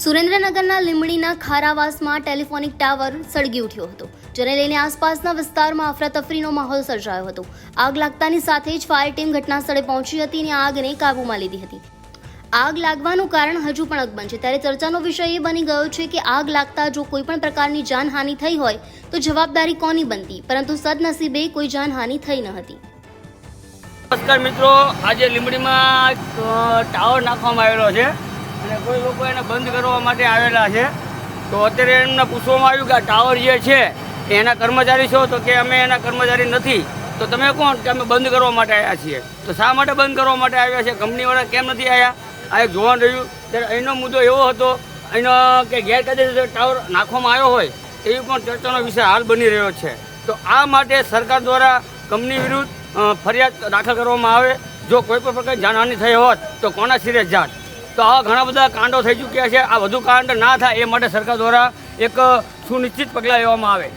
સુરેન્દ્રનગરના લીંબડીના ખારાવાસમાં telephonic tower સળગી ઉઠ્યો હતો, જેને લઈને આસપાસના વિસ્તારમાં અફરાતફરીનો માહોલ સર્જાયો હતો। આગ લાગતાની સાથે જ ફાયર ટીમ ઘટનાસ્થળે પહોંચી હતી અને આગને કાબૂમાં લીધી હતી। આગ લાગવાનું કારણ હજુ પણ અકબંધ છે, ત્યારે ચર્ચાનો વિષય એ બની ગયો છે કે આગ લાગતા જો કોઈ પણ પ્રકારની જાનહાનિ થઈ હોય તો જવાબદારી કોની બનતી, પરંતુ સદનસીબે કોઈ જાનહાનિ થઈ ન હતી। નમસ્કાર મિત્રો, આજે લીંબડીમાં ટાવર નાખવામાં આવેલો છે અને કોઈ લોકો એને બંધ કરવા માટે આવેલા છે। તો અત્યારે એમને પૂછવામાં આવ્યું કે આ ટાવર જે છે એ એના કર્મચારી છો, તો કે અમે એના કર્મચારી નથી। તો તમે કોણ? કે અમે બંધ કરવા માટે આવ્યા છીએ। તો શા માટે બંધ કરવા માટે આવ્યા છે? કંપનીવાળા કેમ નથી આવ્યા? આ એક જોવાનું રહ્યું। ત્યારે અહીંનો મુદ્દો એવો હતો, અહીંનો કે ગેરકાયદેસર ટાવર નાખવામાં આવ્યો હોય એવી પણ ચર્ચાનો વિષય હાલ બની રહ્યો છે। તો આ માટે સરકાર દ્વારા કંપની વિરુદ્ધ ફરિયાદ દાખલ કરવામાં આવે। જો કોઈ પણ પ્રકારની જાનહાનિ થઈ હોત તો કોના સિરે જાત? તો આવા ઘણા બધા કાંડો થઈ ચૂક્યા છે। આ વધુ કાંડ ના થાય એ માટે સરકાર દ્વારા એક સુનિશ્ચિત પગલાં લેવામાં આવે।